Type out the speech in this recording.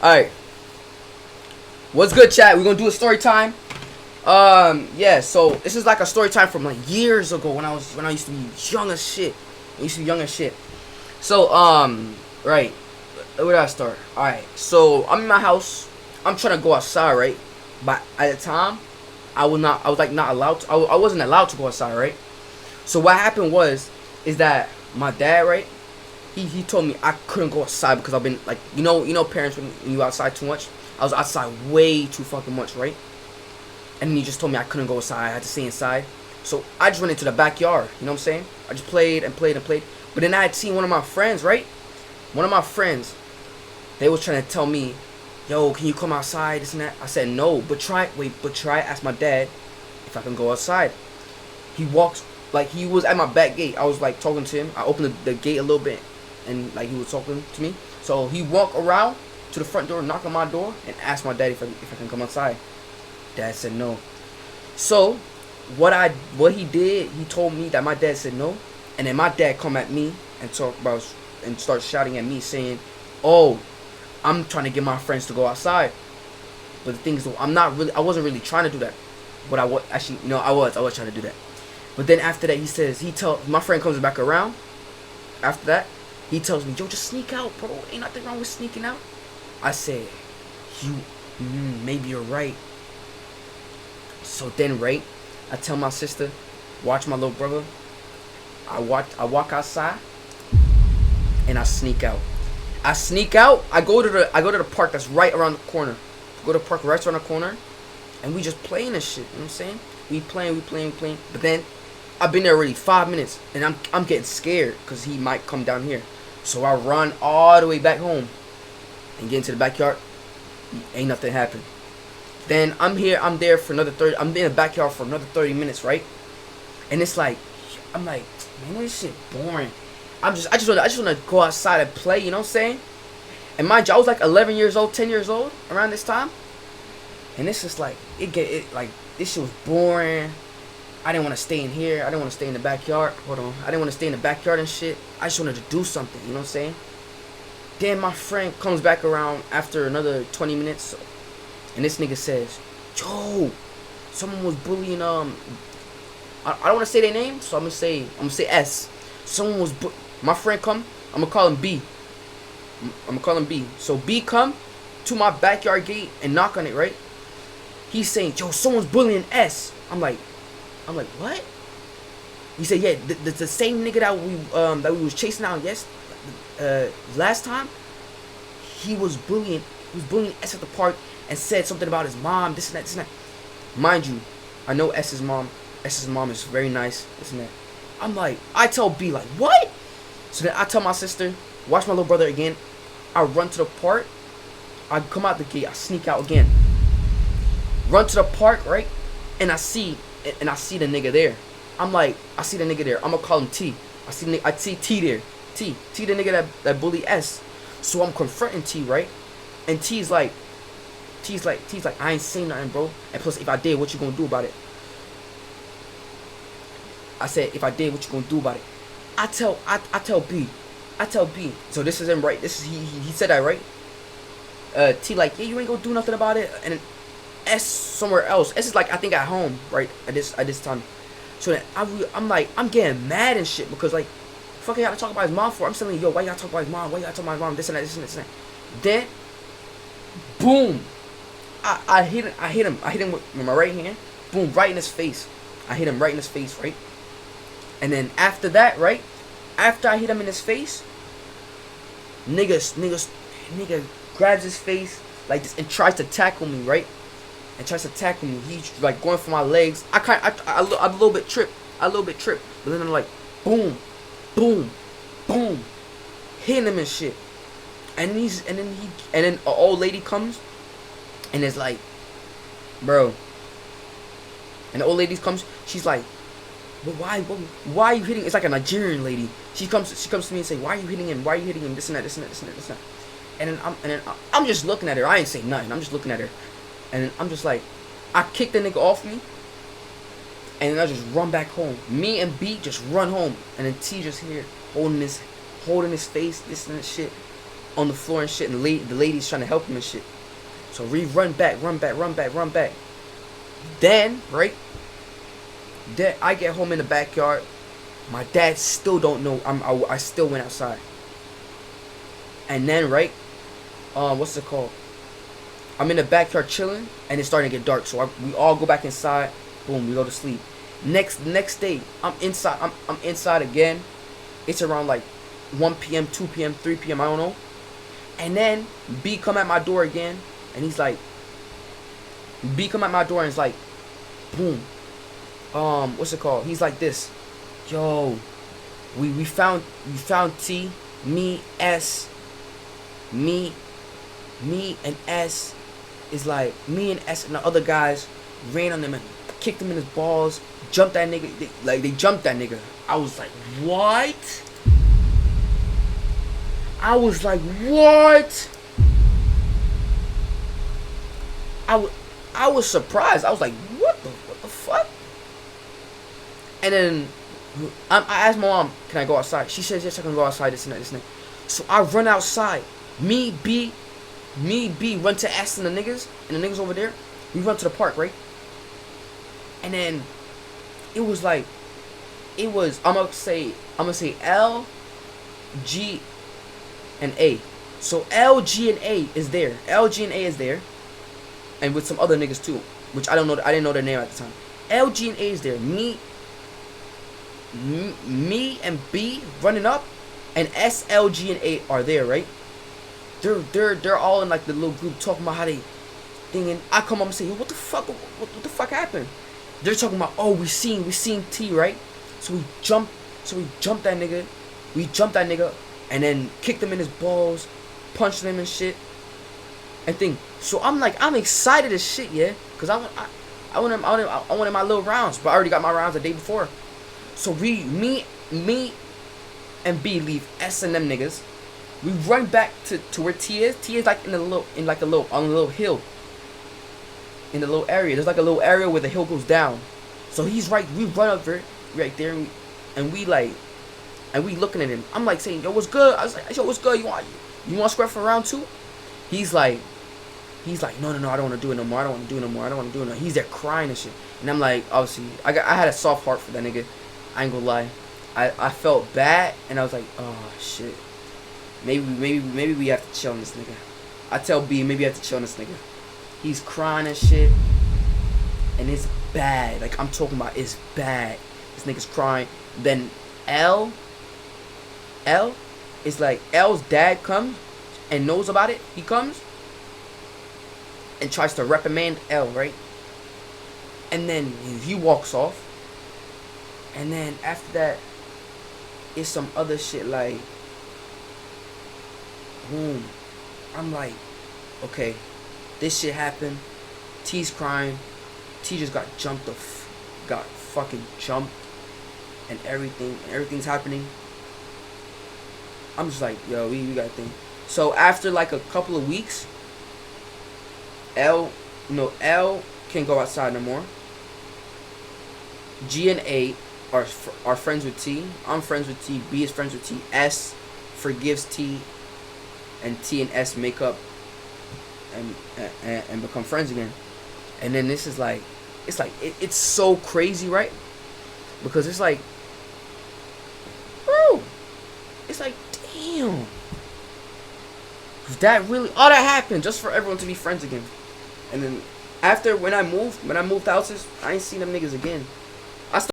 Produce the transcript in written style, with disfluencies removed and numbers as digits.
Alright. What's good, chat? We're gonna do a story time. Yeah, so this is like a story time from like years ago when I used to be young as shit. So, right. Where did I start? Alright, so I'm in my house. I'm trying to go outside, right? But at the time, I was like not allowed to, I wasn't allowed to go outside, right? So what happened is that my dad, right? He told me I couldn't go outside because I've been like, parents when you outside too much. I was outside way too fucking much, right? And then he just told me I couldn't go outside. I had to stay inside. So I just went into the backyard. You know what I'm saying? I just played and played and played. But then I had seen one of my friends, right? One of my friends, they was trying to tell me, yo, can you come outside, this and that? I said no, but try. Ask my dad if I can go outside. He walks, like he was at my back gate. I was like talking to him. I opened the gate a little bit, and like he was talking to me. So he walked around to the front door, knocked on my door, and asked my dad if I can come outside. Dad said no. So what he did, he told me that my dad said no, and then my dad come at me and start shouting at me saying, "Oh, I'm trying to get my friends to go outside." But the thing is, I wasn't really trying to do that. But I was actually, I was trying to do that. But then after that, my friend comes back around. After that, he tells me, "Yo, just sneak out, bro. Ain't nothing wrong with sneaking out." I said, maybe you're right. So then, right, I tell my sister, watch my little brother. I walk outside, and I sneak out. I go to the park that's right around the corner. Go to the park right around the corner, and we just playing this shit. You know what I'm saying? We playing. But then I've been there already 5 minutes, and I'm getting scared because he might come down here. So I run all the way back home and get into the backyard. Ain't nothing happened. Then I'm there for another 30. I'm in the backyard for another 30 minutes, right? And it's like, I'm like, man, this shit boring. I just want to go outside and play. You know what I'm saying? And mind you, I was like 11 years old, 10 years old around this time. And it's just like like this shit was boring. I didn't want to stay in here. I didn't want to stay in the backyard. Hold on. I didn't want to stay in the backyard and shit. I just wanted to do something. You know what I'm saying? Then my friend comes back around after another 20 minutes, and this nigga says, "Yo, someone was bullying I don't want to say their name, so I'm gonna say S. Someone was my friend come. I'm gonna call him B. So B come to my backyard gate and knock on it, right? He's saying, "Yo, someone's bullying S." I'm like, what? He said, "Yeah, the same nigga that we was chasing out last time. He was bullying S at the park and said something about his mom, this and that. Mind you, I know S's mom is very nice, this and that. I'm like, I tell B like, what? So then I tell my sister, watch my little brother again. I run to the park. I come out the gate. I sneak out again. Run to the park, right? And I see the nigga there. I'm like, I see the nigga there. I'm gonna call him T. I see T there. T the nigga that bully S. So I'm confronting T, right? And T's like, I ain't saying nothing, bro. And plus, if I did, what you gonna do about it? I said, if I did, what you gonna do about it? I tell B. So this is him, right? This is he said that, right? T like, yeah, you ain't gonna do nothing about it. And then S somewhere else. S is like, I think at home, right? At this time. So then I'm like, I'm getting mad and shit because like, fucking gotta talk about his mom for. I'm saying, yo, why you gotta talk about his mom? Why you gotta talk about his mom? This and that. Then, boom, I hit him with my right hand. Boom, right in his face. I hit him right in his face, right? And then after that, right? After I hit him in his face, nigga grabs his face like this and tries to tackle me, right? He's like going for my legs. I a little bit trip. But then I'm like, boom, hitting him and shit. And then an old lady comes and is like, bro. And the old lady comes, she's like, but why are you hitting? It's like a Nigerian lady. She comes to me and say, why are you hitting him? This and that. And then I'm just looking at her. I ain't saying nothing. I'm just looking at her. And then I'm just like, I kick the nigga off me. And then I just run back home. Me and B just run home. And then T just here holding his face, this and that shit. on the floor and shit, and the lady's trying to help him and shit. So we run back. Then, right? Then I get home in the backyard. My dad still don't know. I still went outside. And then, right? What's it called? I'm in the backyard chilling, and it's starting to get dark. So we all go back inside. Boom, we go to sleep. Next day, I'm inside. I'm inside again. It's around like 1 p.m., 2 p.m., 3 p.m. I don't know. And then B come at my door again, and he's like, boom. What's it called? He's like this. Yo, we found T, me and S is like, me and S and the other guys ran on him and kicked him in his balls, jumped that nigga. They jumped that nigga. I was like, what? I was surprised. I was like, what the fuck? And then I asked my mom, can I go outside? She says, yes, I can go outside, this and that. So I run outside. Me, B, run to S and the niggas over there. We run to the park, right? And then I'm gonna say L, G, and A. So L, G, and A is there. And with some other niggas too, which I didn't know their name at the time. L, G, and A is there. Me and B running up, and S, L, G, and A are there, right? They're all in like the little group talking about how they thinking. I come up and say, yo, what the fuck happened? They're talking about, oh, we seen T, right? So we jumped that nigga. And then kicked him in his balls, punched him and shit. And thing. So I'm excited as shit, yeah, cause I wanted my little rounds, but I already got my rounds the day before. So me and B leave S and them niggas. We run back to where T is. T is like on a little hill. In the little area. There's like a little area where the hill goes down. So he's right. We run up there, right there, and we looking at him. I'm like saying, yo, what's good? I was like, yo, what's good? You want scrap for round 2? He's like, no, I don't want to do it no more. He's there crying and shit. And I'm like, obviously, I had a soft heart for that nigga. I ain't gonna lie. I felt bad, and I was like, oh shit. Maybe we have to chill on this nigga. I tell B, maybe I have to chill on this nigga. He's crying and shit, and it's bad. Like, I'm talking about, it's bad. This nigga's crying. Then L is like, L's dad comes and knows about it. He comes and tries to reprimand L, right? And then he walks off. And then after that, it's some other shit like, boom. I'm like, okay, this shit happened. T's crying. T just got fucking jumped, and everything's happening. I'm just like, yo, we got a thing. So after like a couple of weeks, L can't go outside no more. G and A are friends with T. I'm friends with T. B is friends with T. S forgives T, and T and S make up and become friends again. And then this is like, it's so crazy, right? Because it's like, bro, it's like, damn, that really, all that happened just for everyone to be friends again. And then after, when I moved houses, I ain't seen them niggas again.